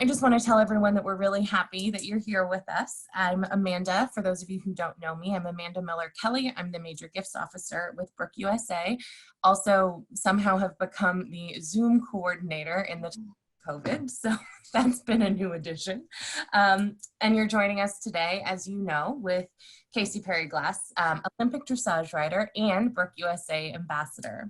I just want to tell everyone that we're really happy that you're here with us. I'm Amanda. For those of you who don't know me, I'm Amanda Miller-Kelly. I'm the Major Gifts Officer with Brooke USA. Also, somehow have become the Zoom coordinator in the COVID, so that's been a new addition. And you're joining us today, as you know, with Kasey Perry-Glass, Olympic dressage rider and Brooke USA ambassador.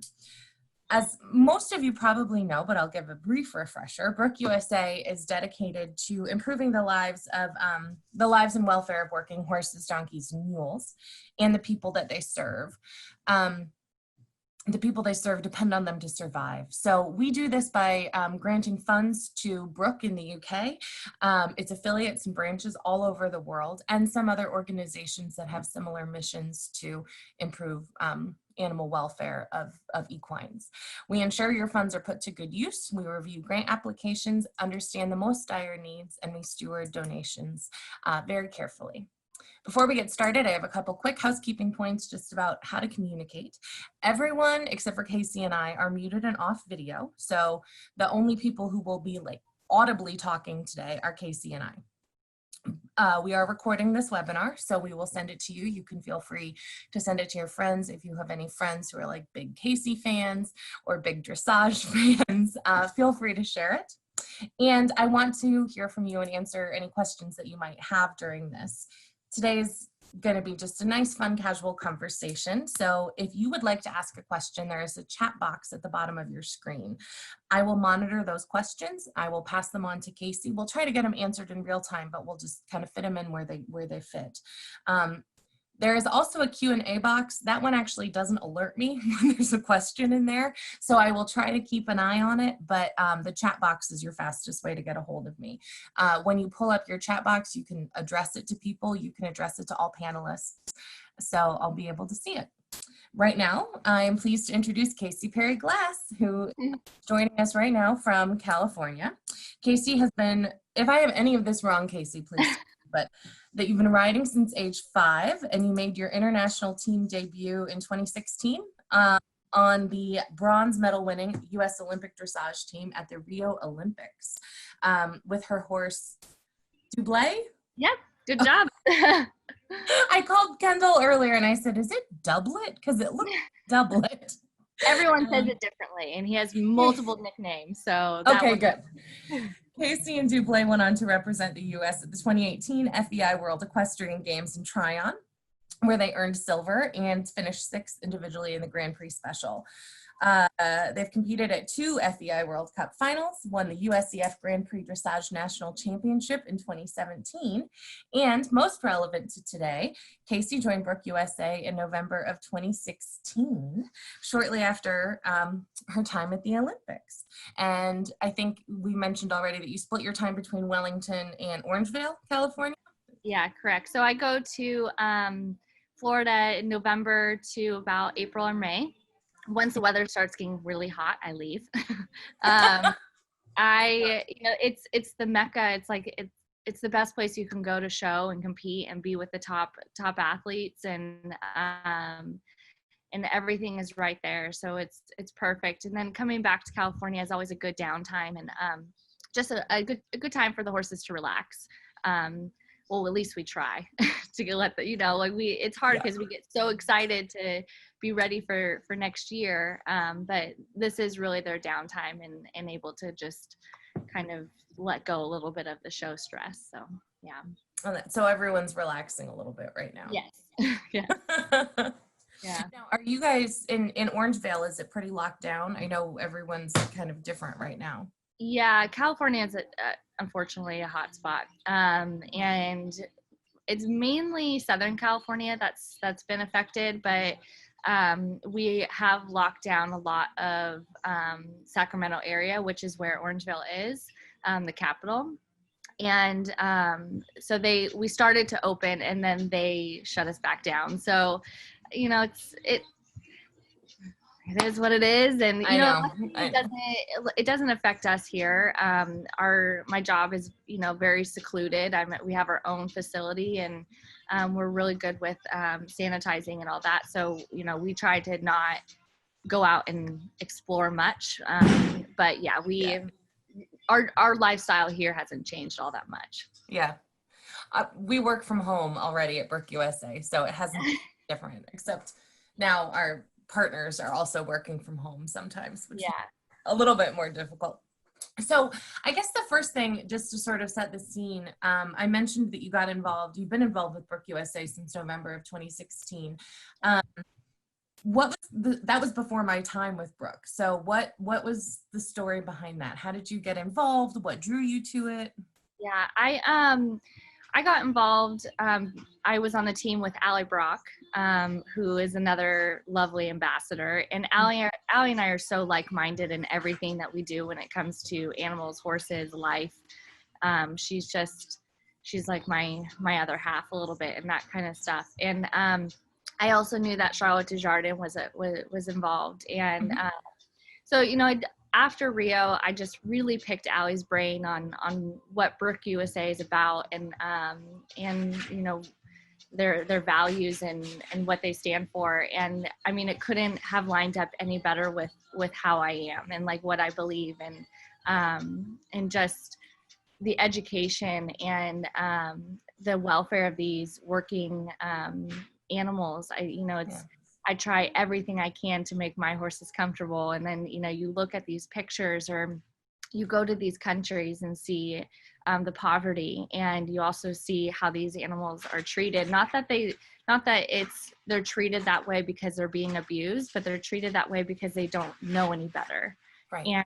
As most of you probably know, but I'll give a brief refresher, Brooke USA is dedicated to improving the lives and welfare of working horses, donkeys, and mules, and the people that they serve. The people they serve depend on them to survive. So we do this by granting funds to Brooke in the UK, its affiliates and branches all over the world, and some other organizations that have similar missions to improve animal welfare of equines. We ensure your funds are put to good use. We review grant applications, understand the most dire needs, and we steward donations very carefully. Before we get started, I have a couple quick housekeeping points just about how to communicate. Everyone except for Kasey and I are muted and off video. So the only people who will be like audibly talking today are Kasey and I. We are recording this webinar, so we will send it to you. You can feel free to send it to your friends. If you have any friends who are like big Kasey fans or big dressage fans, feel free to share it. And I want to hear from you and answer any questions that you might have during this. Today's going to be just a nice, fun, casual conversation. So if you would like to ask a question, there is a chat box at the bottom of your screen. I will monitor those questions. I will pass them on to Kasey. We'll try to get them answered in real time, but we'll just kind of fit them in where they fit. There is also a Q&A box. That one actually doesn't alert me when there's a question in there. So I will try to keep an eye on it, but the chat box is your fastest way to get a hold of me. When you pull up your chat box, you can address it to people. You can address it to all panelists. So I'll be able to see it. Right now, I am pleased to introduce Kasey Perry-Glass, who is joining us right now from California. Kasey has been, if I have any of this wrong, Kasey, please, but that you've been riding since age 5, and you made your international team debut in 2016 on the bronze medal winning U.S. Olympic dressage team at the Rio Olympics with her horse Dublé. Yep, good job. I called Kendall earlier and I said, is it doublet? Because it looked doublet. Everyone says it differently, and he has multiple nicknames. So okay, good. Kasey and Dublé went on to represent the U.S. at the 2018 FEI World Equestrian Games in Tryon, where they earned silver and finished 6th individually in the Grand Prix Special. They've competed at 2 FEI World Cup finals, won the USEF Grand Prix Dressage National Championship in 2017, and most relevant to today, Kasey joined Brooke USA in November of 2016, shortly after her time at the Olympics. And I think we mentioned already that you split your time between Wellington and Orangevale, California? Yeah, correct. So I go to Florida in November to about April or May. Once the weather starts getting really hot, I leave. It's the Mecca. It's like it's the best place you can go to show and compete and be with the top athletes, and everything is right there. So it's perfect. And then coming back to California is always a good downtime, and just a good time for the horses to relax. Well, at least we try to let it's hard because we get so excited to be ready for next year. But this is really their downtime and able to just kind of let go a little bit of the show stress. So, yeah. So everyone's relaxing a little bit right now. Yes. Yeah. Yeah. Now, are you guys in Orangevale? Is it pretty locked down? I know everyone's kind of different right now. Yeah, California is unfortunately a hot spot, and it's mainly Southern California that's been affected, but we have locked down a lot of Sacramento area, which is where Orangevale is, the capital. And so we started to open, and then they shut us back down. So, it is what it is, and it doesn't affect us here. My job is very secluded. We have our own facility, and we're really good with sanitizing and all that. So we try to not go out and explore much. But yeah, our lifestyle here hasn't changed all that much. Yeah. We work from home already at Brooke USA, so it hasn't been different, except now our partners are also working from home sometimes, which is a little bit more difficult. So I guess the first thing, just to sort of set the scene, I mentioned that you've been involved with Brooke USA since November of 2016. That was before my time with Brooke. So what was the story behind that? How did you get involved? What drew you to it? Yeah, I got involved. I was on the team with Allie Brock, who is another lovely ambassador. And Allie and I are so like-minded in everything that we do when it comes to animals, horses, life. She's like my other half a little bit and that kind of stuff. And I also knew that Charlotte Desjardins was involved. And so, after Rio, I just really picked Allie's brain on what Brooke USA is about and their values and what they stand for. And I mean, it couldn't have lined up any better with how I am and like what I believe and just the education and the welfare of these working animals. I try everything I can to make my horses comfortable. And then, you look at these pictures or you go to these countries and see the poverty, and you also see how these animals are treated. Not that they're treated that way because they're being abused, but they're treated that way because they don't know any better. Right.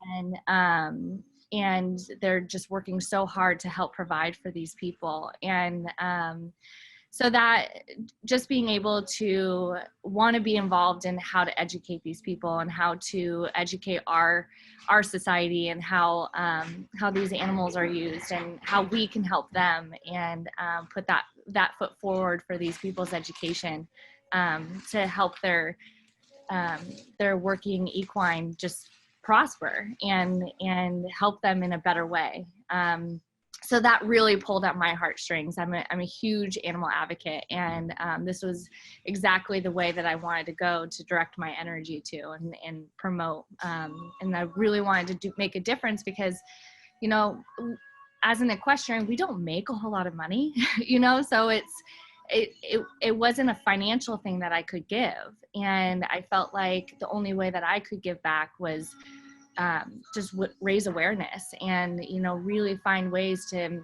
And they're just working so hard to help provide for these people. And so that just being able to want to be involved in how to educate these people and how to educate our society and how these animals are used and how we can help them and put that foot forward for these people's education to help their working equine just prosper and help them in a better way. So that really pulled at my heartstrings. I'm a huge animal advocate, and this was exactly the way that I wanted to go to direct my energy to and promote. And I really wanted to make a difference because, as an equestrian, we don't make a whole lot of money, so it wasn't a financial thing that I could give. And I felt like the only way that I could give back was just raise awareness and, really find ways to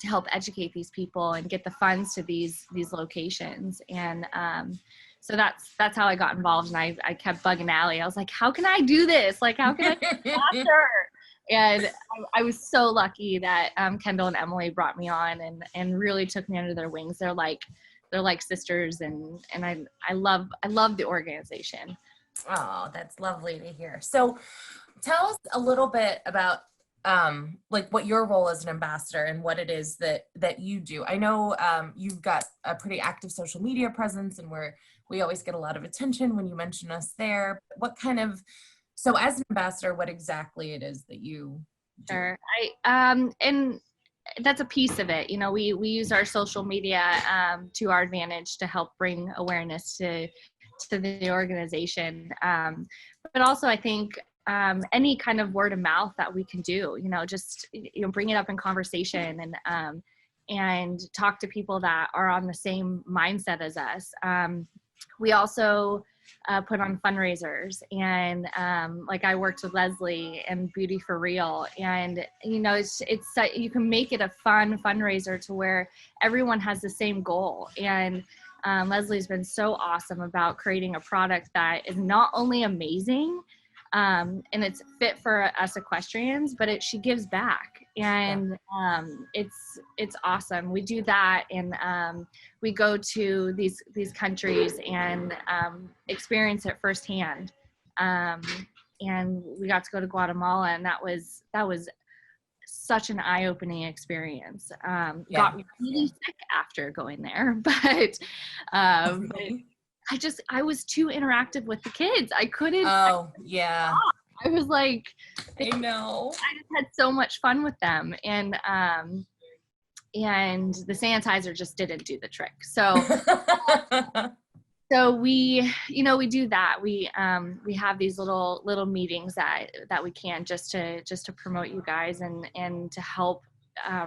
help educate these people and get the funds to these locations. And so that's how I got involved. And I kept bugging Allie. I was like, how can I do this? Like, how can I be faster? And I was so lucky that Kendall and Emily brought me on and really took me under their wings. They're like sisters, and I love the organization. Oh, that's lovely to hear. So tell us a little bit about like what your role as an ambassador and what it is that you do. I know you've got a pretty active social media presence, and we always get a lot of attention when you mention us there. So as an ambassador, what exactly it is that you do? Sure. And that's a piece of it. We use our social media to our advantage to help bring awareness to the organization. But also I think any kind of word of mouth that we can do, just, bring it up in conversation and talk to people that are on the same mindset as us. We also put on fundraisers, and like I worked with Leslie and Beauty for Real, and it's you can make it a fun fundraiser to where everyone has the same goal. And Leslie's been so awesome about creating a product that is not only amazing and it's fit for us equestrians, but she gives back, and it's awesome. We do that, and we go to these countries and experience it firsthand. And we got to go to Guatemala, and that was such an eye-opening experience. Got really sick after going there, but I was too interactive with the kids. I couldn't. Oh, yeah. I was like, I know. I just had so much fun with them, and the sanitizer just didn't do the trick. So So we do that. We have these little meetings that we can just to promote you guys and to help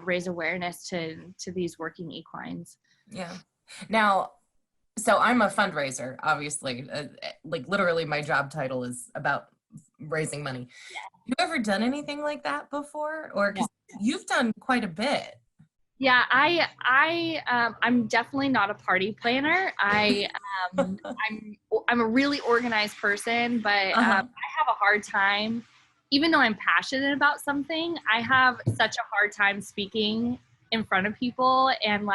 raise awareness to these working equines. Yeah. Now, so I'm a fundraiser, obviously. Like literally my job title is about raising money. Have you ever done anything like that before? Or because you've done quite a bit. Yeah, I'm definitely not a party planner. I'm a really organized person, but I have a hard time, even though I'm passionate about something, I have such a hard time speaking in front of people and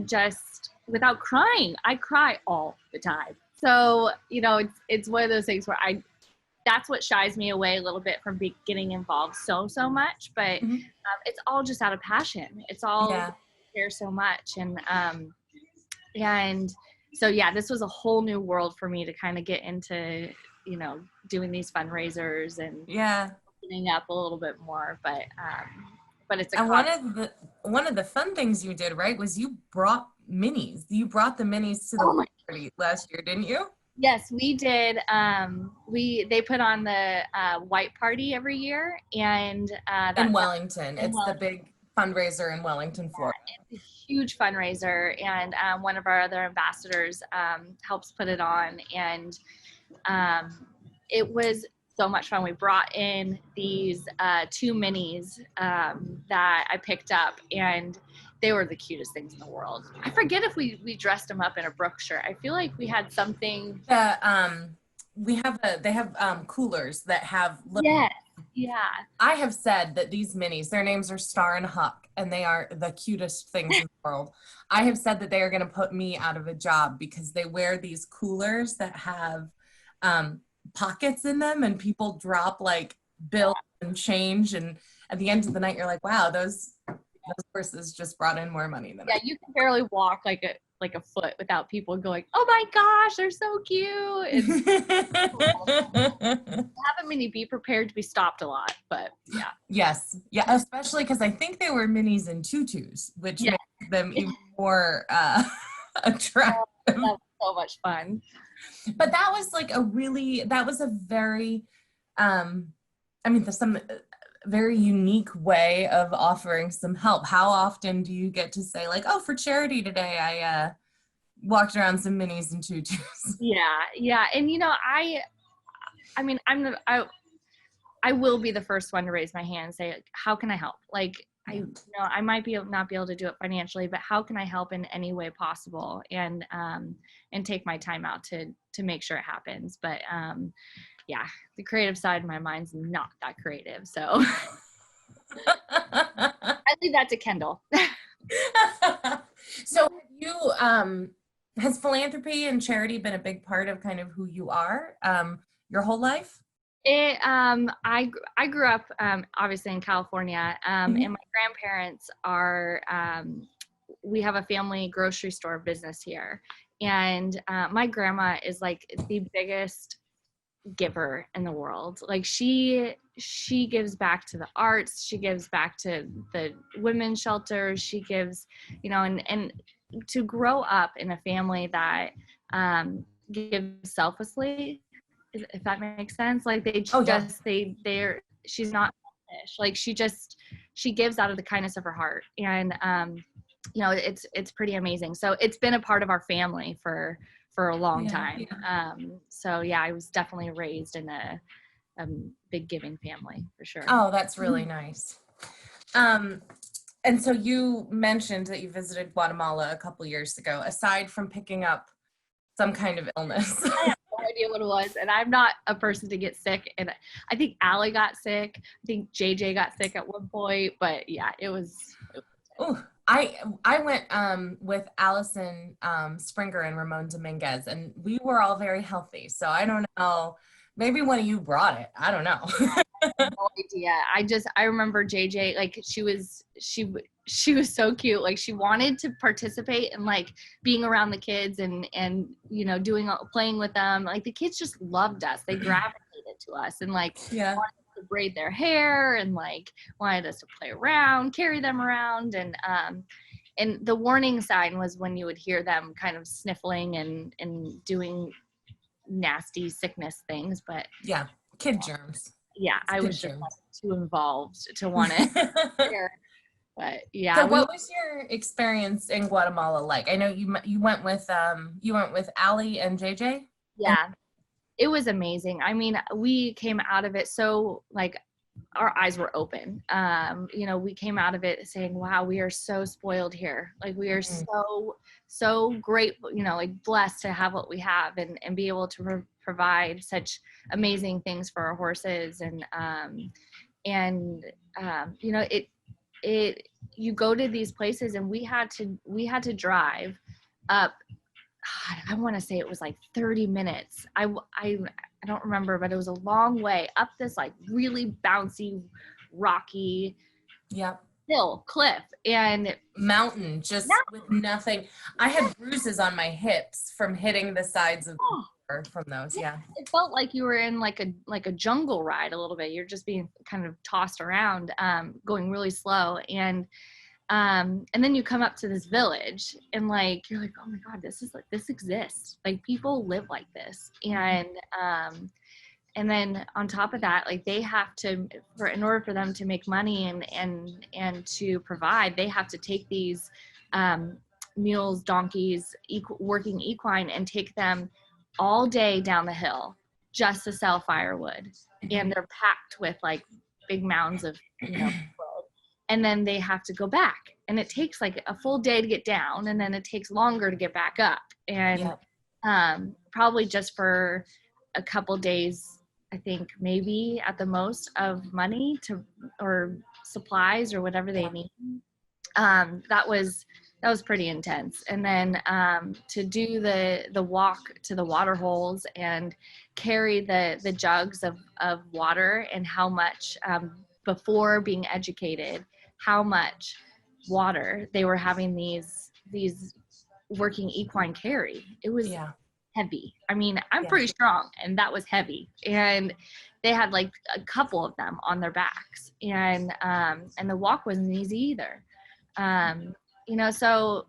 just without crying. I cry all the time. So, it's one of those things where that's what shies me away a little bit from getting involved so much, but it's all just out of passion. It's all care so much. And so, this was a whole new world for me to kind of get into, doing these fundraisers and opening up a little bit more, but it's one of the fun things you did, right, was you brought minis. You brought the minis to the party last year, didn't you? Yes, we did. They put on the white party every year, and in Wellington. It's the big fundraiser in Wellington, Florida. It's a huge fundraiser, and one of our other ambassadors helps put it on, and it was so much fun. We brought in these 2 minis that I picked up, and they were the cutest things in the world. I forget if we dressed them up in a Brooke shirt. I feel like we had something. They have coolers that have little. Yeah. I have said that these minis, their names are Star and Huck, and they are the cutest things in the world. I have said that they are going to put me out of a job because they wear these coolers that have pockets in them, and people drop like bills and change, and at the end of the night you're like, wow, those horses just brought in more money than you can barely walk like a foot without people going, oh my gosh, they're so cute. Have a mini, be prepared to be stopped a lot, but yes, especially because I think they were minis and tutus, which makes them even more attractive. That was so much fun. But that was like a very some very unique way of offering some help. How often do you get to say like, oh, for charity today I walked around some minis and tutus? Yeah. And I will be the first one to raise my hand and say, how can I help? Like, I might not be able to do it financially, but how can I help in any way possible? And take my time out to make sure it happens. But the creative side of my mind's not that creative. So I leave that to Kendall. So has philanthropy and charity been a big part of kind of who you are your whole life? I grew up obviously in California, and my grandparents are we have a family grocery store business here, and my grandma is like the biggest giver in the world. Like she gives back to the arts, she gives back to the women's shelters, she gives, and to grow up in a family that gives selflessly, if that makes sense. Like she's not selfish. Like she gives out of the kindness of her heart, and it's pretty amazing. So it's been a part of our family for a long time. I was definitely raised in a big giving family for sure. Oh, that's really nice. And so you mentioned that you visited Guatemala a couple years ago. Aside from picking up some kind of illness, I have no idea what it was, and I'm not a person to get sick. And I think Allie got sick. I think JJ got sick at one point, but it was. Oh, I went with Allison Springer and Ramon Dominguez, and we were all very healthy. So I don't know. Maybe one of you brought it. I don't know. I have no idea. I remember JJ, like she was so cute. Like she wanted to participate in like being around the kids and playing with them. Like the kids just loved us. They gravitated to us and like wanted to braid their hair and like wanted us to play around, carry them around, and and the warning sign was when you would hear them kind of sniffling and doing nasty sickness things. But Yeah. Kid germs. yeah, It's I kid was just like, germs. too involved to want to hear. But yeah, So what was your experience in Guatemala like? I know you went with Allie and JJ. And yeah, it was amazing. I mean, we came out of it so like our eyes were open. We came out of it saying, wow, we are so spoiled here. Like we are so grateful, like blessed to have what we have and be able to provide such amazing things for our horses. It you go to these places and we had to drive up. God, I want to say it was like 30 minutes. I don't remember, but it was a long way up this like really bouncy, rocky yep. hill cliff and Mountain just with nothing. I had bruises on my hips from hitting the sides of from those. Yeah. it felt like you were in like a jungle ride a little bit. You're just being kind of tossed around, going really slow. And then you come up to this village and like, you're like, oh my God, this exists. Like people live like this. And then on top of that, like they have to, in order for them to make money and to provide, they have to take these mules, donkeys, working equine and take them all day down the hill just to sell firewood. And they're packed with like big mounds of, wood. And then they have to go back. And it takes like a full day to get down, and then it takes longer to get back up. And probably just for a couple days, I think maybe at the most of money or supplies or whatever they need. That was pretty intense. And then to do the walk to the water holes and carry the jugs of water, and how much before being educated, how much water they were having these working equine carry. It was heavy. I mean, I'm pretty strong, and that was heavy. And they had like a couple of them on their backs, and the walk wasn't easy either. So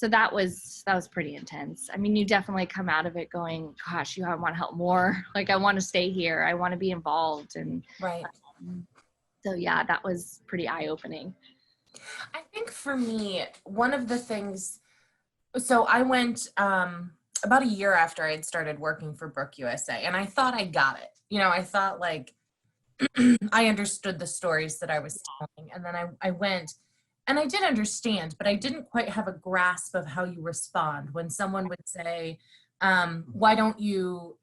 that was pretty intense. I mean, you definitely come out of it going, gosh, I want to help more. Like I want to stay here. I want to be involved. And so yeah, that was pretty eye-opening. I think for me, one of the things, so I went about a year after I had started working for Brooke USA, and I thought I got it. I thought like I understood the stories that I was telling, and then I went, and I did understand, but I didn't quite have a grasp of how you respond when someone would say, why don't they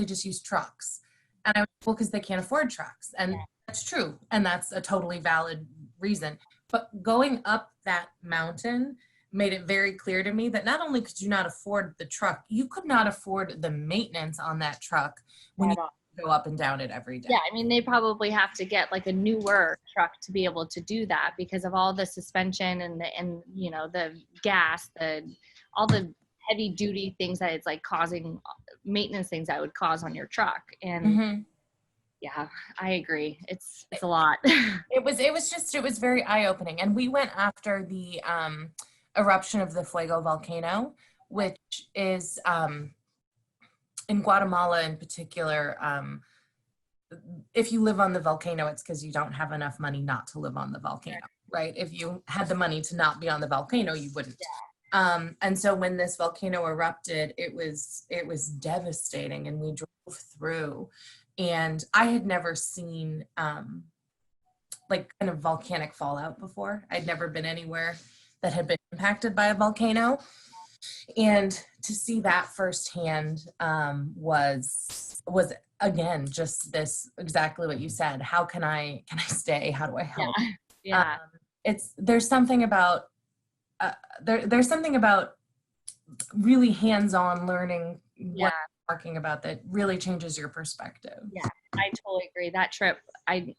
just use trucks? And I was, well, because they can't afford trucks. And that's true. And that's a totally valid reason. But going up that mountain made it very clear to me that not only could you not afford the truck, you could not afford the maintenance on that truck when you go up and down it every day. Yeah, I mean, they probably have to get like a newer truck to be able to do that because of all the suspension and the gas, all the heavy duty things that it's like causing maintenance things that would cause on your truck. And yeah, I agree. It's a lot. It was very eye-opening. And we went after the eruption of the Fuego volcano, which is in Guatemala in particular. If you live on the volcano, it's because you don't have enough money not to live on the volcano, right? If you had the money to not be on the volcano, you wouldn't. And so when this volcano erupted, it was devastating, and we drove through, and I had never seen like kind of volcanic fallout before. I'd never been anywhere that had been impacted by a volcano, and to see that firsthand was again just this, exactly what you said. How can I stay? How do I help? There's something about there's something about really hands-on learning what you're talking about that really changes your perspective. Yeah, I totally agree. That trip, it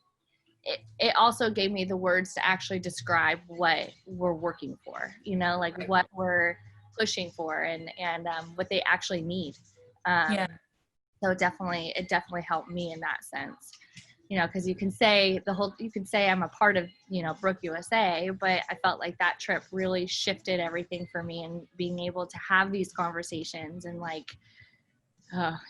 also gave me the words to actually describe what we're working for, like what we're pushing for and what they actually need. So it definitely helped me in that sense. you know, because you can say I'm a part of, you know, Brooke USA, but I felt like that trip really shifted everything for me, and being able to have these conversations and like,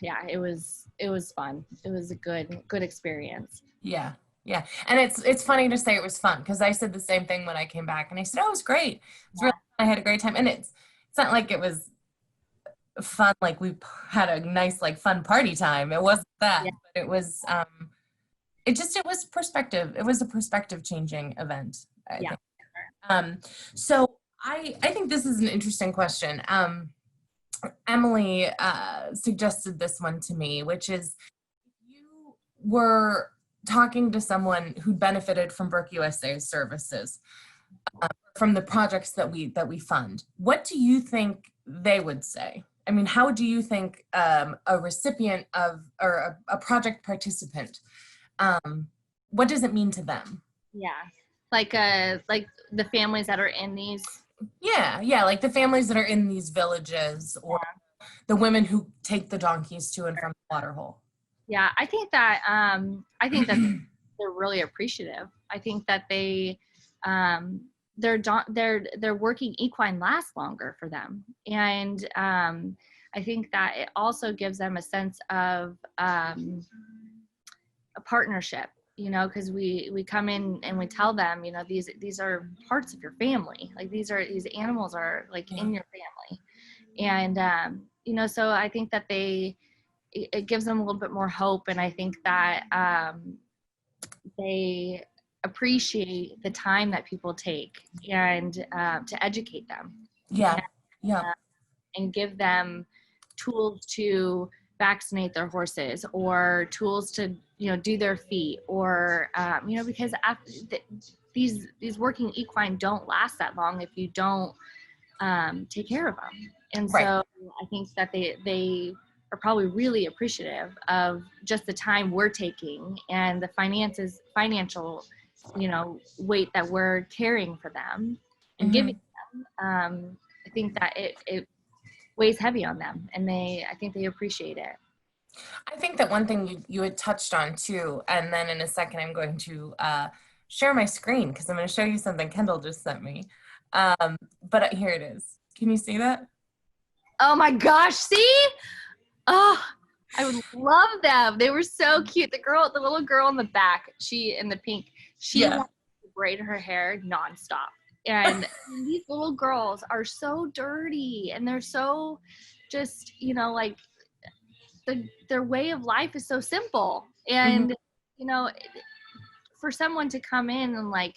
yeah, it was fun. It was a good experience. Yeah. Yeah. And it's funny to say it was fun, because I said the same thing when I came back, and I said, oh, it was great. It was really, I had a great time. And it's not like it was fun, like we had a nice, like, fun party time. It wasn't that, Yeah. but it was, it was perspective. It was a perspective changing event, I Yeah. think. So I think this is an interesting question. Emily suggested this one to me, which is, you were talking to someone who benefited from Brooke USA's services, from the projects that we fund. What do you think they would say? I mean, how do you think a recipient of, or a project participant, what does it mean to them? Yeah. Like the families that are in these. Yeah, like the families that are in these villages, or the women who take the donkeys to and from the water hole. Yeah, I think that they're really appreciative. I think that their working equine lasts longer for them, and I think that it also gives them a sense of a partnership. You know, because we come in and we tell them, you know, these are parts of your family. Like these animals are like in your family, and you know, so I think that it gives them a little bit more hope, and I think that they appreciate the time that people take, and to educate them. Yeah, and, yeah, and give them tools to vaccinate their horses, or tools to, you know, do their feet, or you know, because after these working equine don't last that long if you don't take care of them. And right. so I think that they are probably really appreciative of just the time we're taking, and the financial, you know, weight that we're carrying for them and giving them. I think that it weighs heavy on them, and I think they appreciate it. I think that one thing you had touched on too, and then in a second I'm going to share my screen, because I'm going to show you something Kendall just sent me. But here it is. Can you see that? Oh my gosh, see? Oh, I would love them. They were so cute. The little girl in the back, she in the pink, she wanted to braid her hair nonstop. And these little girls are so dirty, and they're so just, you know, like their way of life is so simple. And, you know, for someone to come in and like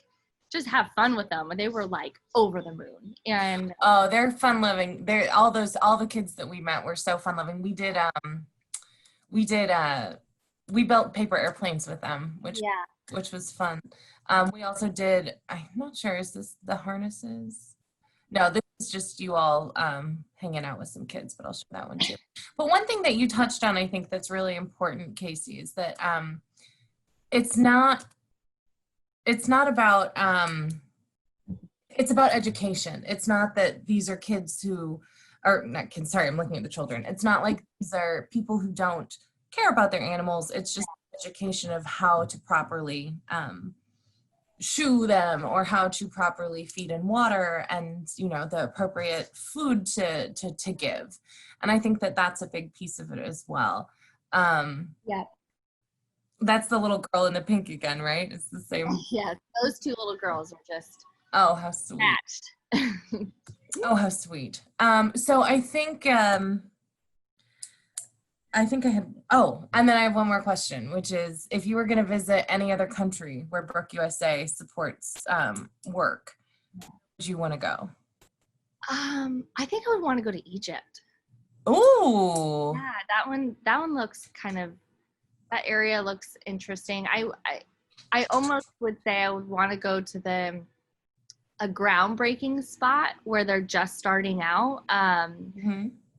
just have fun with them, and they were like over the moon. And oh, they're fun loving. They're all the kids that we met were so fun loving. We built paper airplanes with them, which was fun. We also did, I'm not sure, is this the harnesses? No, this is just you all hanging out with some kids, but I'll show that one too. But one thing that you touched on, I think that's really important, Kasey, is that it's not about it's about education. It's not that these are kids who are not kids, sorry, I'm looking at the children. It's not like these are people who don't care about their animals. It's just education of how to properly shoe them, or how to properly feed and water, and, you know, the appropriate food to give. And I think that that's a big piece of it as well. That's the little girl in the pink again, right? It's the same. Yeah, those two little girls are just how sweet. matched. Oh, how sweet. So I think I had, and then I have one more question, which is, if you were going to visit any other country where Brooke USA supports work, would you want to go? I think I would want to go to Egypt. Oh, yeah, that one looks that area looks interesting. I almost would say I would want to go to a groundbreaking spot where they're just starting out.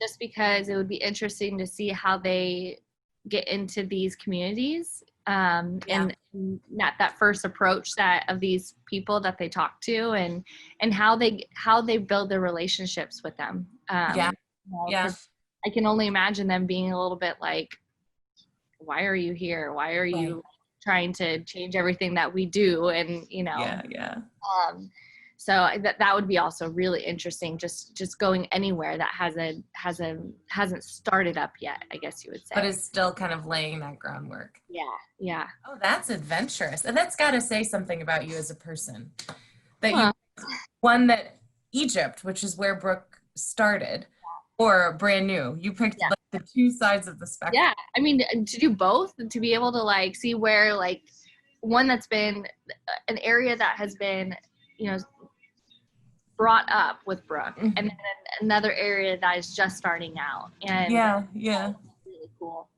Just because it would be interesting to see how they get into these communities, and not that first approach of these people that they talk to, and how they build their relationships with them. You know, I can only imagine them being a little bit like, why are you here? Why are you trying to change everything that we do. And, Yeah. So that would be also really interesting, just going anywhere that hasn't started up yet, I guess you would say. But is still kind of laying that groundwork. Yeah. Oh, that's adventurous. And that's got to say something about you as a person. That Well, you one that Egypt, which is where Brooke started, or brand new. You picked Yeah. like the two sides of the spectrum. Yeah. I mean, to do both, to be able to like see where like one that's been an area that has been, brought up with Brooke, and then another area that is just starting out. And yeah. Really cool.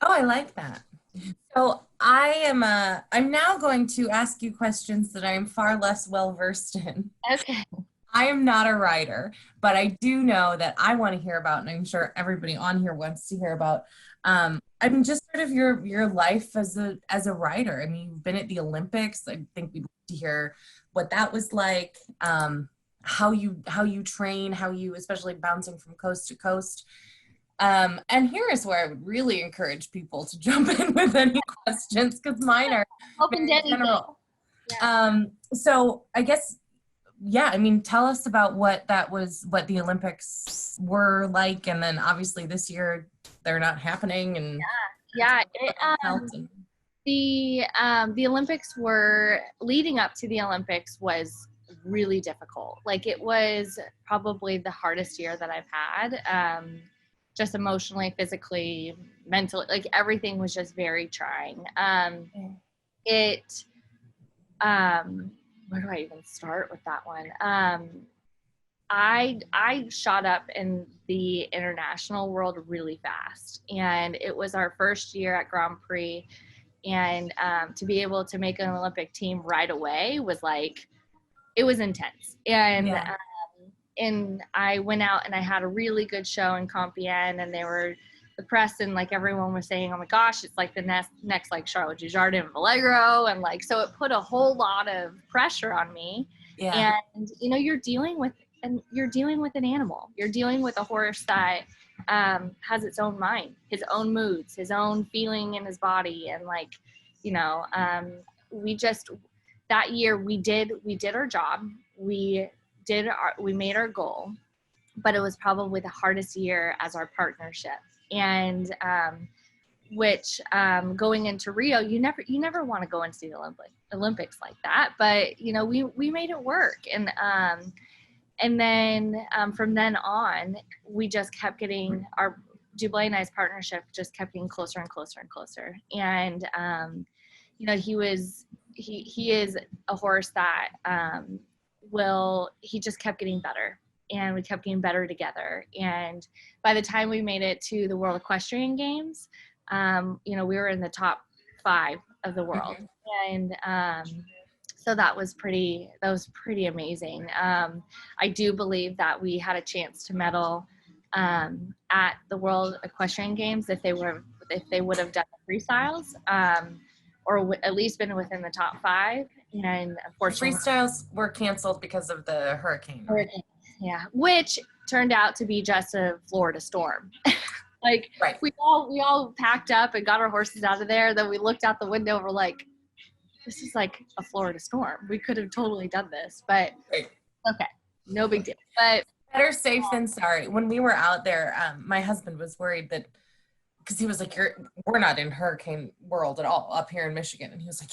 Oh, I like that. So I'm now going to ask you questions that I am far less well versed in. Okay. I am not a writer, but I do know that I want to hear about, and I'm sure everybody on here wants to hear about, I mean, just sort of your life as a writer. I mean, you've been at the Olympics. I think we'd like to hear what that was like, how you train, how you, especially bouncing from coast to coast. And here is where I would really encourage people to jump in with any questions, because mine are very general. Yeah. So I guess, yeah, I mean, tell us about what the Olympics were like, and then obviously this year they're not happening, and the Olympics were leading up to the Olympics was really difficult. Like, it was probably the hardest year that I've had, just emotionally, physically, mentally, like everything was just very trying. Where do I even start with that one? I shot up in the international world really fast, and it was our first year at Grand Prix, and to be able to make an Olympic team right away was like, it was intense. And I went out and I had a really good show in Compiègne, and the press and like everyone was saying, oh my gosh, it's like the next like Charlotte Dujardin and Allegro, and like, so it put a whole lot of pressure on me. Yeah. And you're dealing with an animal. You're dealing with a horse that has its own mind, his own moods, his own feeling in his body, and like, that year we did our job. We made our goal, but it was probably the hardest year as our partnership. And which going into Rio, you never want to go into the Olympics like that, but we made it work. And then from then on, we just kept getting Dublé and I's partnership just kept getting closer and closer and closer. And he is a horse that he just kept getting better, and we kept getting better together. And by the time we made it to the World Equestrian Games, we were in the top 5 of the world. And so that was pretty amazing. I do believe that we had a chance to medal at the World Equestrian Games if they would have done the freestyles, or at least been within the top 5. And unfortunately, freestyles were canceled because of the hurricane. Yeah, which turned out to be just a Florida storm. Like, right. we all packed up and got our horses out of there. Then we looked out the window and we're like, this is like a Florida storm. We could have totally done this, but okay, no big deal. But better safe than sorry. When we were out there, my husband was worried that, because he was like, we're not in hurricane world at all up here in Michigan. And he was like,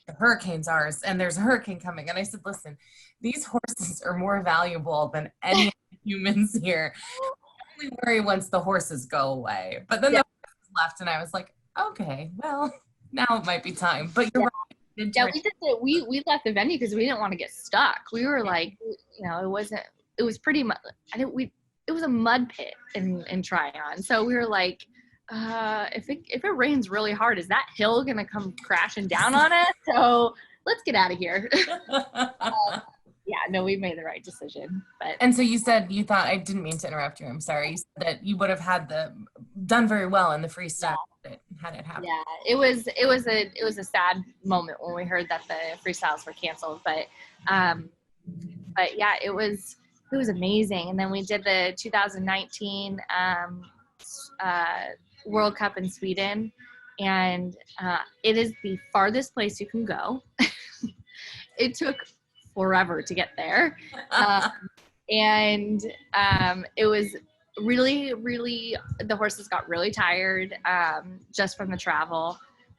the hurricane's ours, and there's a hurricane coming. And I said, listen, these horses are more valuable than any humans here. I only worry once the horses go away. But then the horses left, and I was like, okay, well, now it might be time. But you're right. We left the venue because we didn't want to get stuck. We were like, it was pretty much, it was a mud pit in Tryon. So we were like, if it rains really hard, is that hill gonna come crashing down on us? So let's get out of here. We made the right decision. And so you said you thought, I didn't mean to interrupt you, I'm sorry, you said that you would have done very well in the freestyle had it happened. Yeah, it was a sad moment when we heard that the freestyles were canceled, but yeah, it was amazing. And then we did the 2019 World Cup in Sweden, And it is the farthest place you can go. It took forever to get there. And it was really, really, the horses got really tired just from the travel.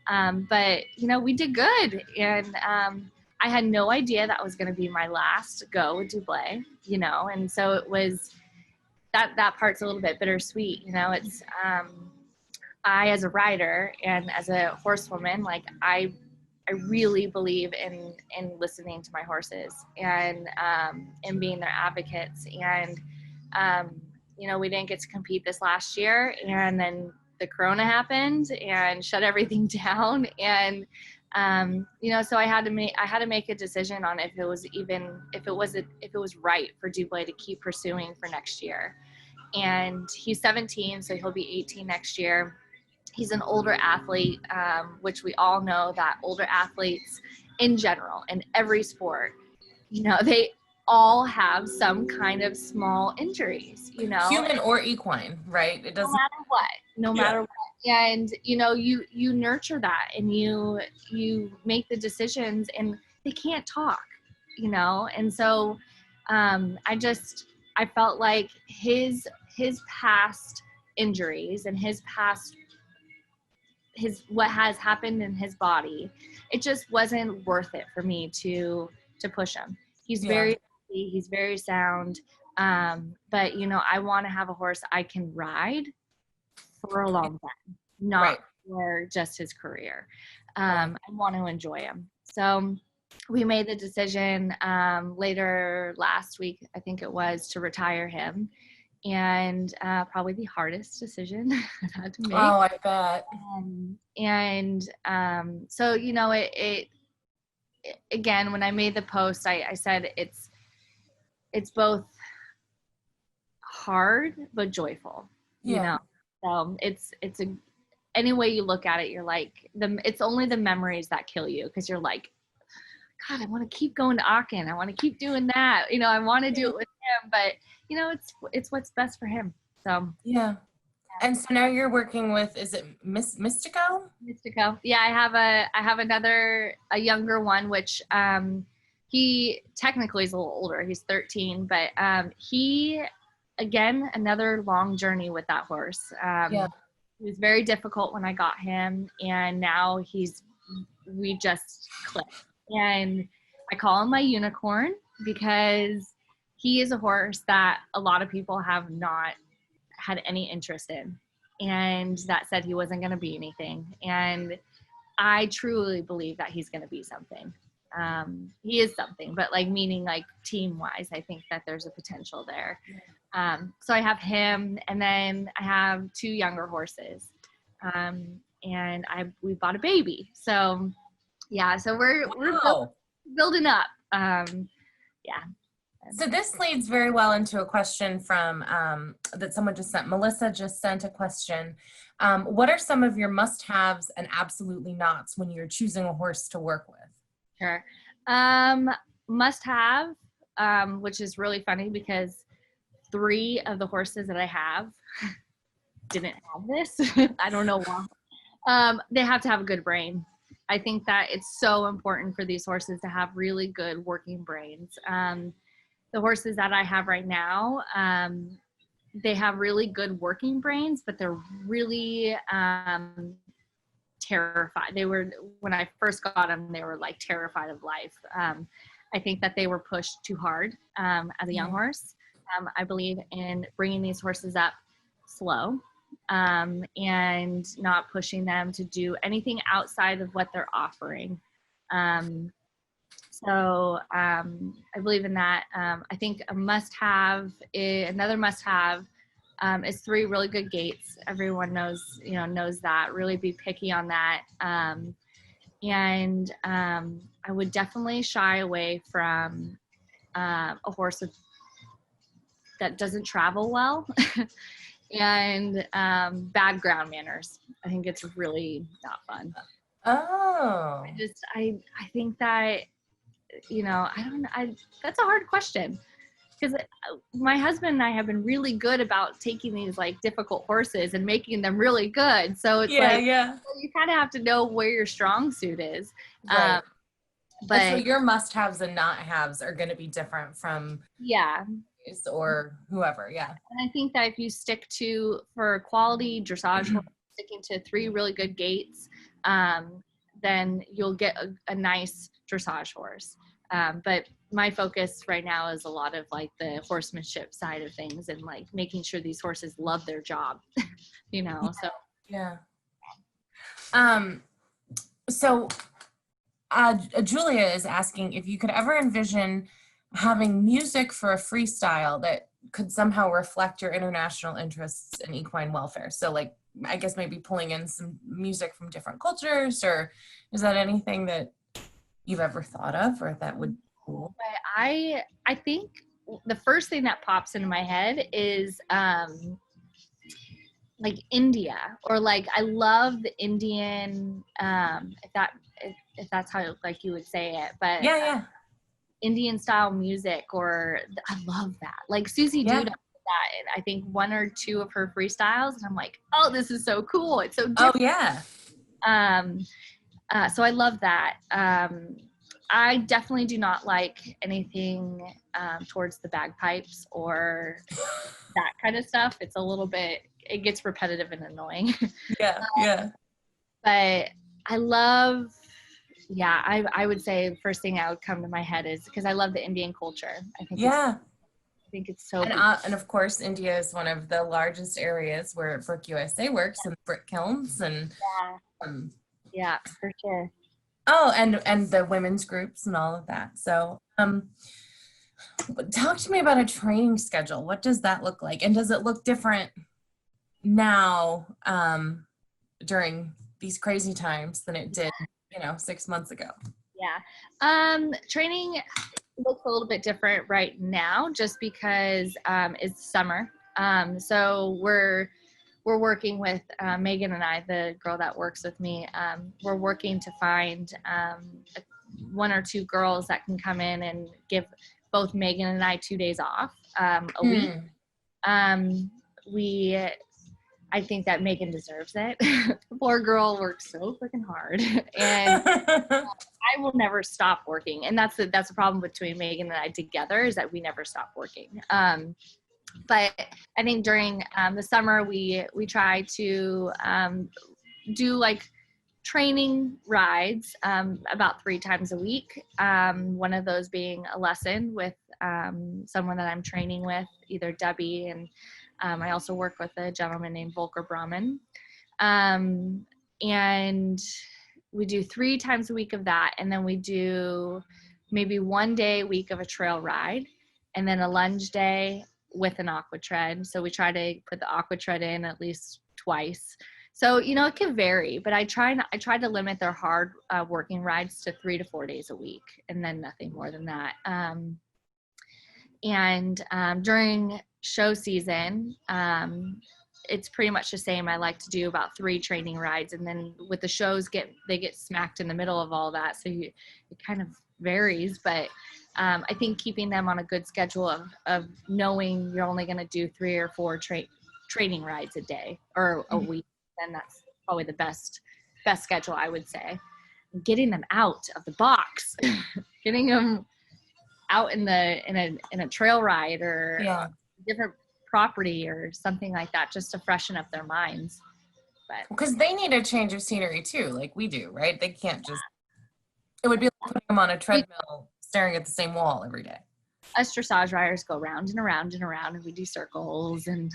But, you know, we did good. And I had no idea that was going to be my last go with Dublé, you know, and so it was, that part's a little bit bittersweet, you know. It's, I, as a rider and as a horsewoman, like I really believe in listening to my horses and being their advocates. And, you know, we didn't get to compete this last year, and then the Corona happened and shut everything down. And, you know, so I had to make a decision on if it was right for Dublé to keep pursuing for next year. And he's 17, so he'll be 18 next year. He's an older athlete, which we all know that older athletes in general, in every sport, you know, they all have some kind of small injuries, you know. Human or equine, right? It doesn't No matter what. And, you know, you nurture that, and you make the decisions, and they can't talk, you know. And so I felt like his past injuries and what has happened in his body, it just wasn't worth it for me to push him. He's very healthy, he's very sound, but, you know, I want to have a horse I can ride for a long time, not for just his career. I want to enjoy him. So we made the decision later last week, I think it was, to retire him. And probably the hardest decision I had to make. Oh, I bet. So, you know, it again, when I made the post, I said it's both hard but joyful, you know. So it's any way you look at it, you're like, it's only the memories that kill you, because you're like, God, I want to keep going to Aachen. I want to keep doing that. You know, I want to do it with him, but, you know, it's what's best for him. So yeah. And so now you're working with, is it Mystico? Mystico. Yeah, I have a younger one, which he technically is a little older. He's 13, but he, again, another long journey with that horse. He was very difficult when I got him, and now we just clicked. And I call him my unicorn, because he is a horse that a lot of people have not had any interest in, and that said he wasn't going to be anything. And I truly believe that he's going to be something. He is something, but like, meaning like team wise, I think that there's a potential there. So I have him, and then I have 2 younger horses. And we bought a baby. So yeah, so we're building up. So this leads very well into a question from that someone just sent. Melissa just sent a question. What are some of your must-haves and absolutely nots when you're choosing a horse to work with? Sure. Must-have, which is really funny, because 3 of the horses that I have didn't have this. I don't know why. They have to have a good brain. I think that it's so important for these horses to have really good working brains. The horses that I have right now, they have really good working brains, but they're really terrified. When I first got them, they were like terrified of life. I think that they were pushed too hard as a young horse. I believe in bringing these horses up slow, and not pushing them to do anything outside of what they're offering. So I believe in that. I think another must-have is 3 really good gaits. Everyone knows that. Really be picky on that. And I would definitely shy away from a horse that doesn't travel well. And bad ground manners. I think it's really not fun. Oh. I think that, you know, that's a hard question. because my husband and I have been really good about taking these like difficult horses and making them really good. So it's Yeah. you kind of have to know where your strong suit is. Right. But so your must-haves and not-haves are going to be different from yeah, or whoever. Yeah. and I think that if you stick to, for quality dressage horse, sticking to 3 really good gaits, then you'll get a nice dressage horse. But my focus right now is a lot of like the horsemanship side of things and like making sure these horses love their job, so. Yeah. So Julia is asking if you could ever envision having music for a freestyle that could somehow reflect your international interests in equine welfare. So like, I guess maybe pulling in some music from different cultures, or is that anything that you've ever thought of, or that would be cool? But I think the first thing that pops into my head is like India, or like I love the Indian, if that's how like you would say it, but Yeah. Indian style music, or I love that. Like Susie Yeah. Duda did that, and I think 1 or 2 of her freestyles, and I'm like, oh, this is so cool. It's so different. Oh yeah. So I love that. I definitely do not like anything towards the bagpipes or that kind of stuff. It's a little bit, it gets repetitive and annoying. Yeah. But I love, I would say first thing that would come to my head is because I love the Indian culture. I think it's so and of course India is one of the largest areas where Brooke USA works, and brick kilns, and yeah, for sure. Oh, and the women's groups and all of that. So talk to me about a training schedule. What does that look like, and does it look different now during these crazy times than it did 6 months ago? Training looks a little bit different right now just because it's summer. So we're working with Megan and I, the girl that works with me. We're working to find 1 or 2 girls that can come in and give both Megan and I 2 days off a week. I think that Megan deserves it. The poor girl works so freaking hard, and I will never stop working. And that's the problem between Megan and I together, is that we never stop working. But I think during the summer, we try to do like training rides about 3 times a week. One of those being a lesson with someone that I'm training with, either Debbie, and I also work with a gentleman named Volker Brahman. And we do 3 times a week of that. And then we do maybe 1 day a week of a trail ride, and then a lunge day with an aqua tread. So we try to put the aqua tread in at least twice. So, it can vary, but I try to limit their hard working rides to 3 to 4 days a week, and then nothing more than that. During show season, it's pretty much the same. I like to do about 3 training rides, and then with the shows they get smacked in the middle of all that. So it kind of varies, but I think keeping them on a good schedule of knowing you're only going to do 3 or 4 training rides a day or a week, then that's probably the best schedule, I would say. Getting them out of the box, getting them out in a trail ride or a different property or something like that, just to freshen up their minds. But because they need a change of scenery too, like we do, right? They can't just, it would be like putting them on a treadmill staring at the same wall every day. Us dressage riders go round and around and around, and we do circles and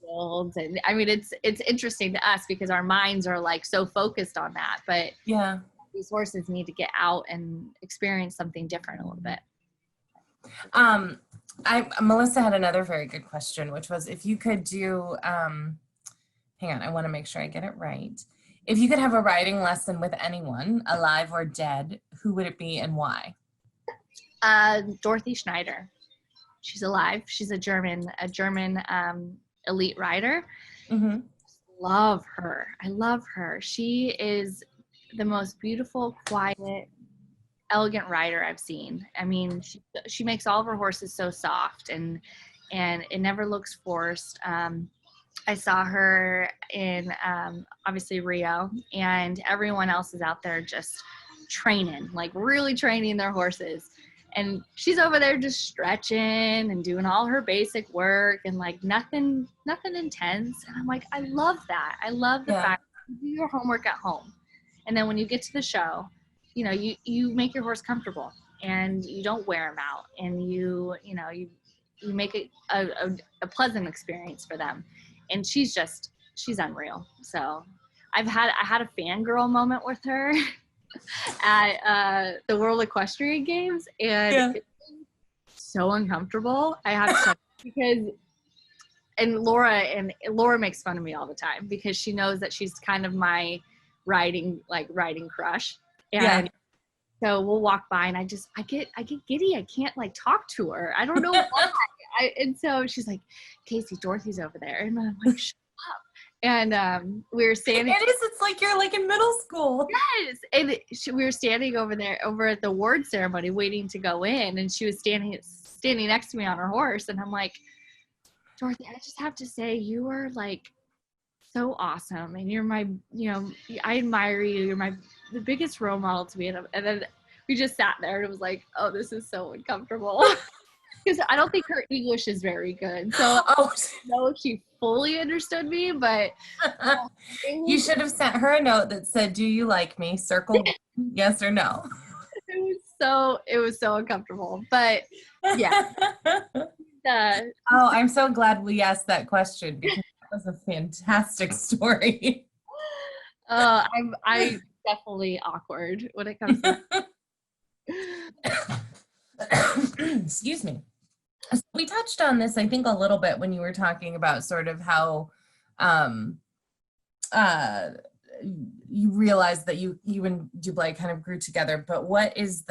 fields, and I mean it's interesting to us because our minds are like so focused on that, but these horses need to get out and experience something different a little bit. Melissa had another very good question, which was if you could do hang on, I want to make sure I get it right. If you could have a riding lesson with anyone, alive or dead, who would it be and why? Dorothy Schneider. She's alive. She's a German elite rider. Love her. I love her. She is the most beautiful, quiet, elegant rider I've seen. I mean, she makes all of her horses so soft, and it never looks forced. I saw her in obviously Rio, and everyone else is out there just training, like really training their horses. And she's over there just stretching and doing all her basic work and like nothing intense. And I'm like, I love that. I love the fact that you do your homework at home. And then when you get to the show, you know, you make your horse comfortable and you don't wear him out, and you make it a pleasant experience for them. And she's unreal. So I had a fangirl moment with her at the World Equestrian Games, and it's so uncomfortable. I have to because Laura makes fun of me all the time because she knows that she's kind of my riding crush. And so we'll walk by and I get giddy. I can't like talk to her. I don't know why. And so she's like, Kasey, Dorothy's over there. And I'm like, shut up. And we were standing. It's like you're like in middle school. Yes. And we were standing over at the award ceremony waiting to go in. And she was standing next to me on her horse. And I'm like, Dorothy, I just have to say, you are like so awesome. And you're my, I admire you. You're the biggest role model to me. And then we just sat there and it was like, oh, this is so uncomfortable. Because I don't think her English is very good. So I don't know if she fully understood me, but you should have sent her a note that said, do you like me? Circle yes or no. It was so uncomfortable. But yeah. I'm so glad we asked that question because that was a fantastic story. I'm definitely awkward when it comes to excuse me. So we touched on this, I think, a little bit when you were talking about sort of how you realized that you and Dublé kind of grew together. But what is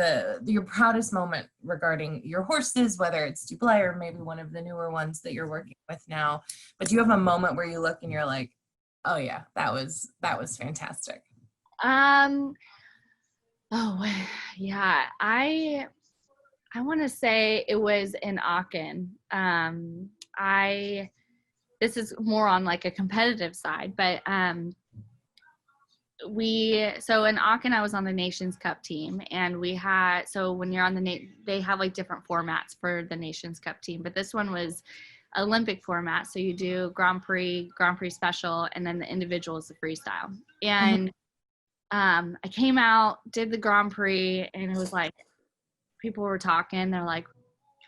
your proudest moment regarding your horses, whether it's Dublé or maybe one of the newer ones that you're working with now? But do you have a moment where you look and you're like, oh yeah, that was fantastic? Oh yeah, I want to say it was in Aachen. This is more on like a competitive side, but so in Aachen, I was on the Nations Cup team, and when you're on they have like different formats for the Nations Cup team, but this one was Olympic format. So you do Grand Prix special, and then the individual is the freestyle. And I came out, did the Grand Prix, and it was like, people were talking, they're like,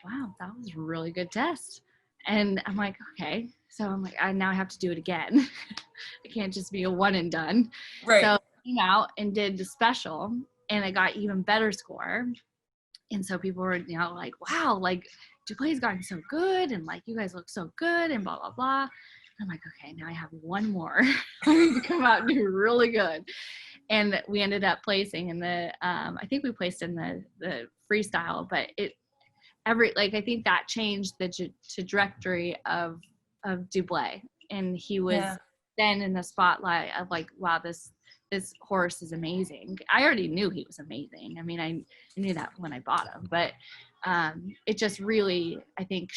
wow, that was a really good test. And I'm like, okay. So I'm like, I now have to do it again. It can't just be a one and done. Right. So I came out and did the special, and I got even better score. And so people were, like, wow, like Dublé's gotten so good, and like, you guys look so good, and blah, blah, blah. And I'm like, okay, now I have one more. I need to come out and do really good. And we ended up placing in I think we placed in the freestyle, but I think that changed the trajectory of Dublé. And he was then in the spotlight of like, wow, this horse is amazing. I already knew he was amazing. I mean, I knew that when I bought him, but it just really, I think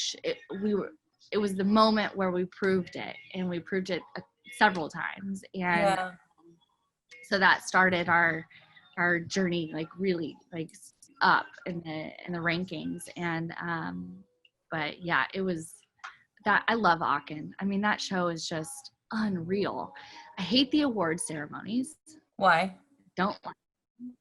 it was the moment where we proved it, and we proved it several times. And so that started our journey, like really like up in the rankings. And but yeah, it was that. I love Aachen. I mean, that show is just unreal. I hate the award ceremonies. Why? Don't like them.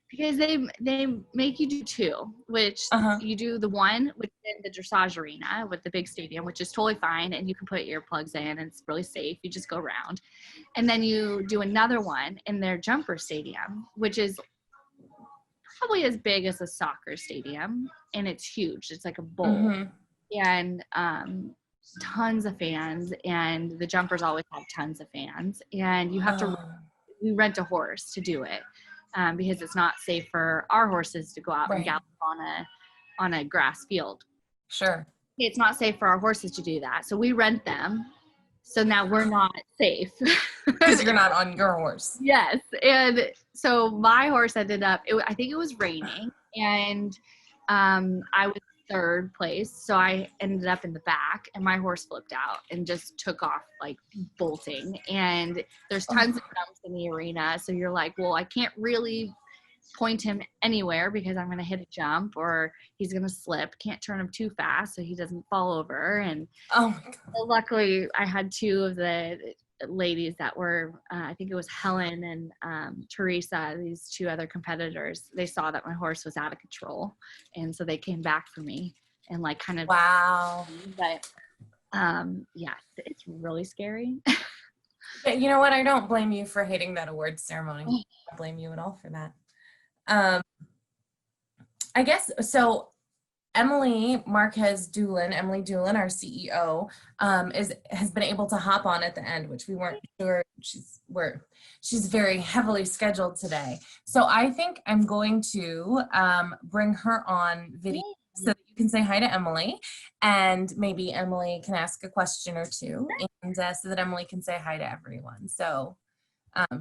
Because they make you do two, which you do the one within the dressage arena with the big stadium, which is totally fine, and you can put earplugs in, and it's really safe. You just go around. And then you do another one in their jumper stadium, which is probably as big as a soccer stadium, and it's huge. It's like a bowl. And tons of fans, and the jumpers always have tons of fans, and you have to rent a horse to do it, because it's not safe for our horses to go out and gallop on a grass field. Sure. It's not safe for our horses to do that, so we rent them So now we're not safe. Because you're not on your horse. Yes. And so my horse ended up, I think it was raining, and I was third place. So I ended up in the back, and my horse flipped out and just took off like bolting. And there's tons of jumps in the arena. So you're like, well, I can't really point him anywhere because I'm going to hit a jump or he's going to slip. Can't turn him too fast so he doesn't fall over. And Oh my God. luckily I had two of the ladies that were, I think it was Helen and Teresa, these two other competitors. They saw that my horse was out of control, and so they came back for me and like kind of, Wow. but yeah, it's really scary. But you know what? I don't blame you for hating that awards ceremony. I don't blame you at all for that. I guess so. Emily Doolin, our CEO, has been able to hop on at the end, which we weren't sure. She's very heavily scheduled today. So I think I'm going to bring her on video so that you can say hi to Emily, and maybe Emily can ask a question or two, and so that Emily can say hi to everyone. So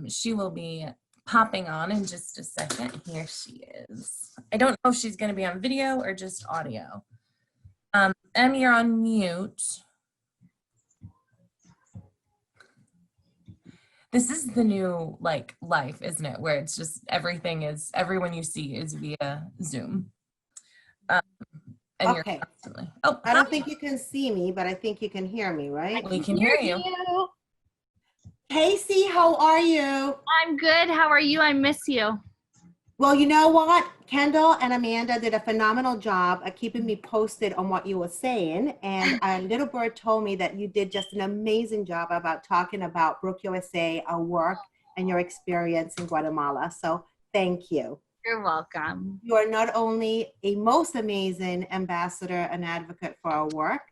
she will be popping on in just a second. Here she is. I don't know if she's going to be on video or just audio. Em, you're on mute. This is the new like life, isn't it? Where it's just everyone you see is via Zoom. And Okay. you're constantly. Oh, I don't think you can see me, but I think you can hear me, right? We can hear you. Kasey, how are you? I'm good. How are you? I miss you. Well, you know what? Kendall and Amanda did a phenomenal job of keeping me posted on what you were saying. And a little bird told me that you did just an amazing job about talking about Brooke USA, our work, and your experience in Guatemala. So thank you. You're welcome. You are not only a most amazing ambassador and advocate for our work,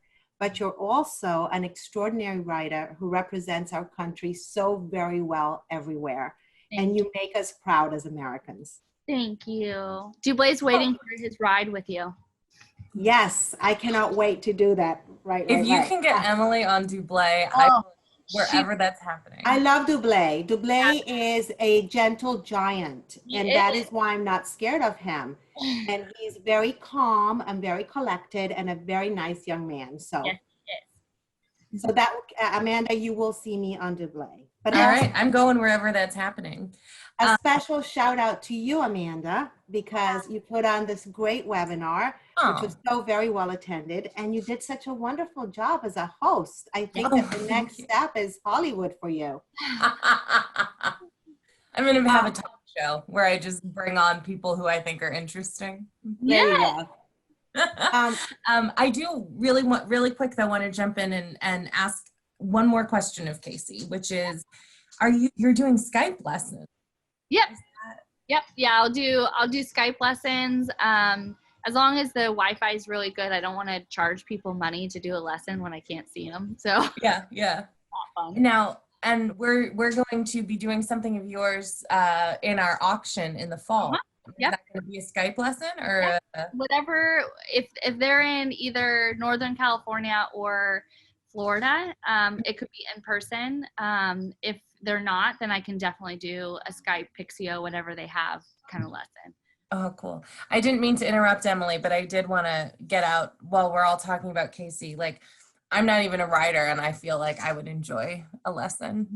but you're also an extraordinary writer who represents our country so very well everywhere. And you make us proud as Americans. Thank you. Dublay's waiting for his ride with you. Yes, I cannot wait to do that. Right. If you can get Emily on Dublé, wherever that's happening. I love Dublé. Dublé is a gentle giant, and that is why I'm not scared of him. And he's very calm and very collected and a very nice young man. So, so that, Amanda, you will see me on Dublé. But all right, I'm going wherever that's happening. A special shout out to you, Amanda, because you put on this great webinar, which was so very well attended, and you did such a wonderful job as a host. I think that the next step is Hollywood for you. I'm going to have a talk show where I just bring on people who I think are interesting. There you go. I do really quick though, want to jump in and ask one more question of Kasey, which is, you're doing Skype lessons? Yep. Yeah, I'll do Skype lessons. As long as the Wi-Fi is really good, I don't want to charge people money to do a lesson when I can't see them. So yeah. Not fun. Now, and we're going to be doing something of yours in our auction in the fall. Yep. Is that going to be a Skype lesson or whatever? If they're in either Northern California or Florida, it could be in person. If they're not, then I can definitely do a Skype, Pixio, whatever they have kind of lesson. Oh, cool. I didn't mean to interrupt, Emily, but I did want to get out while we're all talking about Kasey. Like, I'm not even a writer, and I feel like I would enjoy a lesson.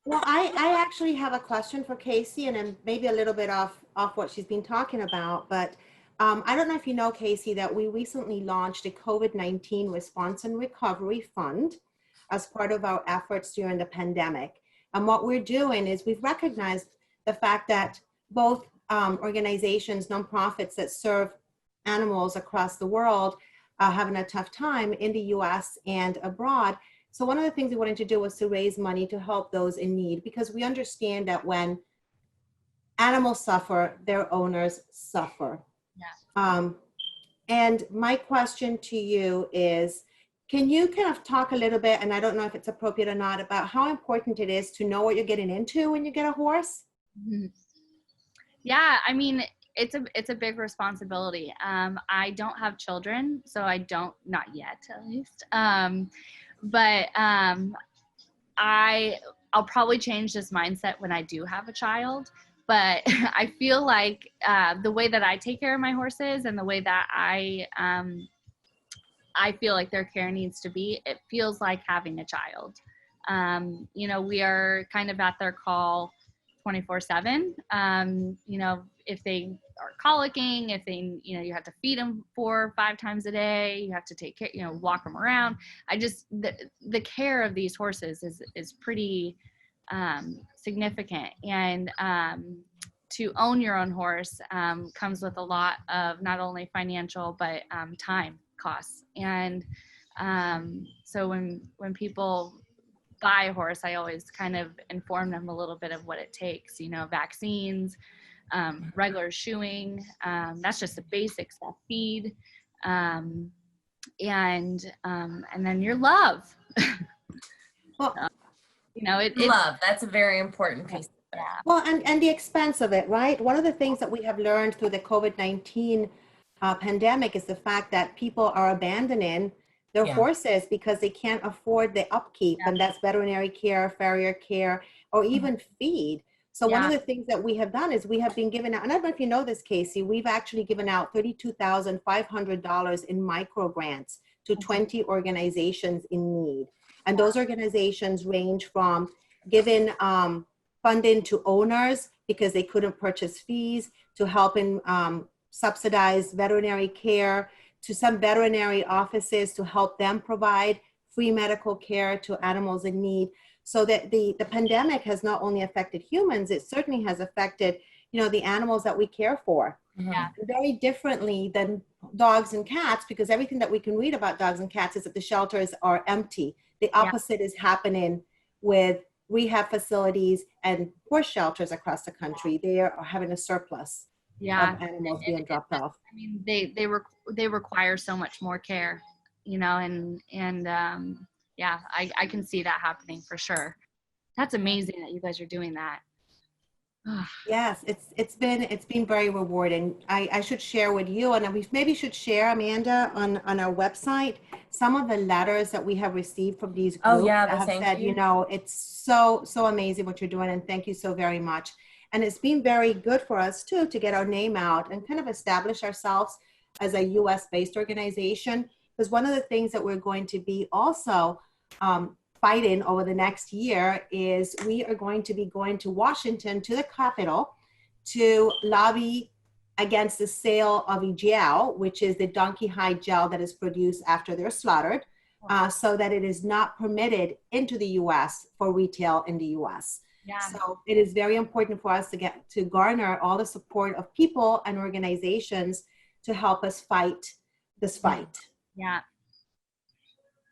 Well, I actually have a question for Kasey, and then maybe a little bit off what she's been talking about. But I don't know if you know, Kasey, that we recently launched a COVID-19 Response and Recovery Fund as part of our efforts during the pandemic. And what we're doing is we've recognized the fact that both organizations, nonprofits that serve animals across the world are having a tough time in the US and abroad. So one of the things we wanted to do was to raise money to help those in need, because we understand that when animals suffer, their owners suffer. Yeah. And my question to you is, can you kind of talk a little bit, and I don't know if it's appropriate or not, about how important it is to know what you're getting into when you get a horse? Mm-hmm. Yeah, I mean, it's a big responsibility. I don't have children, so I don't, not yet at least. But I'll probably change this mindset when I do have a child, but I feel like the way that I take care of my horses and the way that I feel like their care needs to be, it feels like having a child. We are kind of at their call 24/7. If they are colicking, if they, you have to feed them 4 or 5 times a day, you have to take care, walk them around. The care of these horses is pretty significant. And to own your own horse comes with a lot of not only financial, but time costs. And so when people buy a horse, I always kind of inform them a little bit of what it takes, vaccines, regular shoeing, that's just the basic stuff, feed, and then your love. Well, love, that's a very important piece. Yeah. Well, and the expense of it, right? One of the things that we have learned through the COVID-19 pandemic is the fact that people are abandoning their horses because they can't afford the upkeep, and that's veterinary care, farrier care, or even feed. So one of the things that we have done is we have been giving out, and I don't know if you know this, Kasey, we've actually given out $32,500 in micro grants to 20 organizations in need. And those organizations range from giving funding to owners because they couldn't purchase fees, to helping subsidize veterinary care, to some veterinary offices to help them provide free medical care to animals in need. So that the pandemic has not only affected humans, it certainly has affected, the animals that we care for. Yeah. Very differently than dogs and cats, because everything that we can read about dogs and cats is that the shelters are empty. The opposite is happening with rehab facilities and horse shelters across the country. They are having a surplus of animals being dropped off. I mean, they require so much more care, and I can see that happening for sure. That's amazing that you guys are doing that. Yes, it's been very rewarding. I should share with you, and we maybe should share, Amanda, on our website, some of the letters that we have received from these groups that have said, it's so amazing what you're doing, and thank you so very much. And it's been very good for us too to get our name out and kind of establish ourselves as a US-based organization. Because one of the things that we're going to be also fighting over the next year is we are going to be going to Washington, to the Capitol, to lobby against the sale of gel, which is the donkey hide gel that is produced after they're slaughtered, so that it is not permitted into the US for retail in the US. Yeah. So it is very important for us to garner all the support of people and organizations to help us fight this fight. Yeah.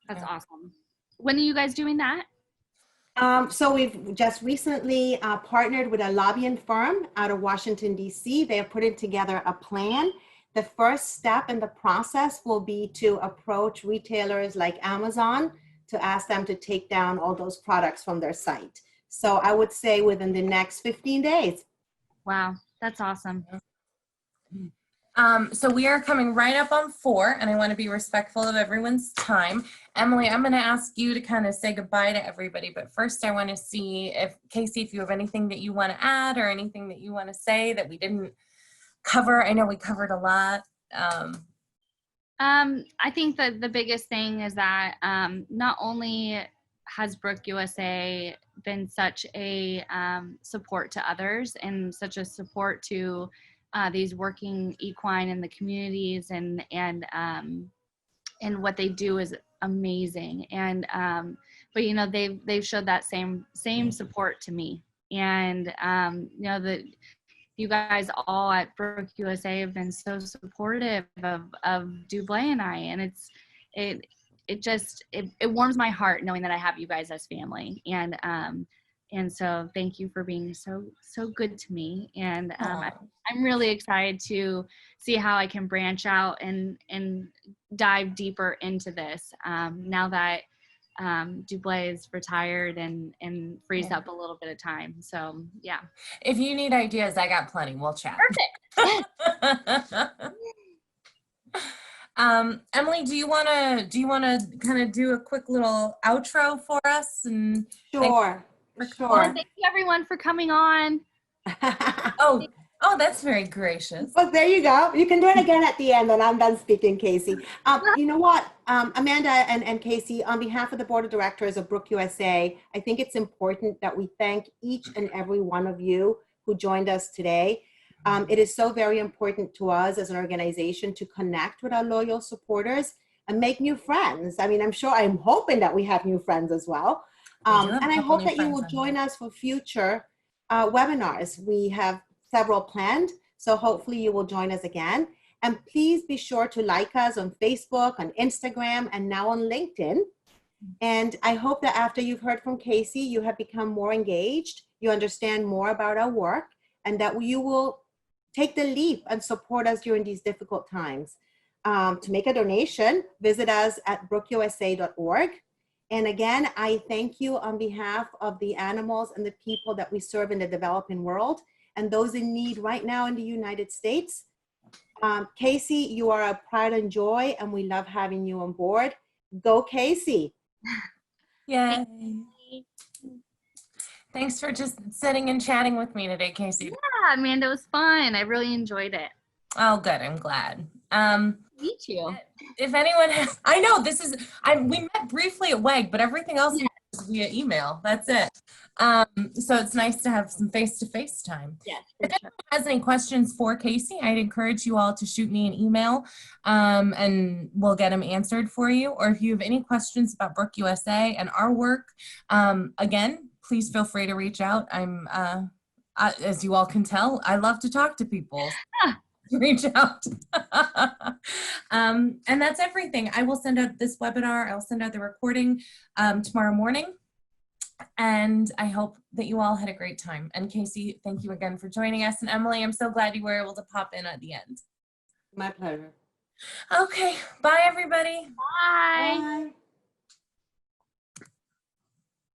That's awesome. When are you guys doing that? So we've just recently partnered with a lobbying firm out of Washington, D.C. They are putting together a plan. The first step in the process will be to approach retailers like Amazon to ask them to take down all those products from their site. So I would say within the next 15 days. Wow, that's awesome. So we are coming right up on 4, and I want to be respectful of everyone's time. Emily, I'm going to ask you to kind of say goodbye to everybody, but first I want to see if, Kasey, if you have anything that you want to add or anything that you want to say that we didn't cover. I know we covered a lot. I think that the biggest thing is that not only has Brooke USA been such a support to others and such a support to these working equine in the communities, and what they do is amazing. And but they've showed that same support to me, and that you guys all at Brooke USA have been so supportive of Dublé and I, and it warms my heart knowing that I have you guys as family. And so thank you for being so good to me. And I'm really excited to see how I can branch out and dive deeper into this now that Dublé is retired and frees up a little bit of time. So yeah. If you need ideas, I got plenty. We'll chat. Perfect. Emily, do you wanna kind of do a quick little outro for us? And Sure, Well, sure. thank you everyone for coming on. Oh, that's very gracious. Well, there you go. You can do it again at the end, and I'm done speaking, Kasey. You know what, Amanda and Kasey, on behalf of the Board of Directors of Brooke USA, I think it's important that we thank each and every one of you who joined us today. It is so very important to us as an organization to connect with our loyal supporters and make new friends. I mean, I'm hoping that we have new friends as well. And I hope that you will join us for future webinars. We have several planned, so hopefully you will join us again. And please be sure to like us on Facebook, on Instagram, and now on LinkedIn. And I hope that after you've heard from Kasey, you have become more engaged, you understand more about our work, and that you will take the leap and support us during these difficult times. To make a donation, visit us at brookeusa.org. And again, I thank you on behalf of the animals and the people that we serve in the developing world and those in need right now in the United States. Kasey, you are a pride and joy, and we love having you on board. Go, Kasey. Yay. Thanks for just sitting and chatting with me today, Kasey. Yeah, Amanda, it was fun. I really enjoyed it. Oh, good. I'm glad. Meet you. If anyone has, I know this is, we met briefly at WEG, but everything else is via email. That's it. So it's nice to have some face-to-face time. Yes, If anyone has any questions for Kasey, I'd encourage you all to shoot me an email and we'll get them answered for you. Or if you have any questions about Brooke USA and our work, again, please feel free to reach out. As you all can tell, I love to talk to people. Reach out. And that's everything. I will send out this webinar. I'll send out the recording tomorrow morning. And I hope that you all had a great time. And Kasey, thank you again for joining us. And Emily, I'm so glad you were able to pop in at the end. My pleasure. Okay. Bye, everybody. Bye. Bye.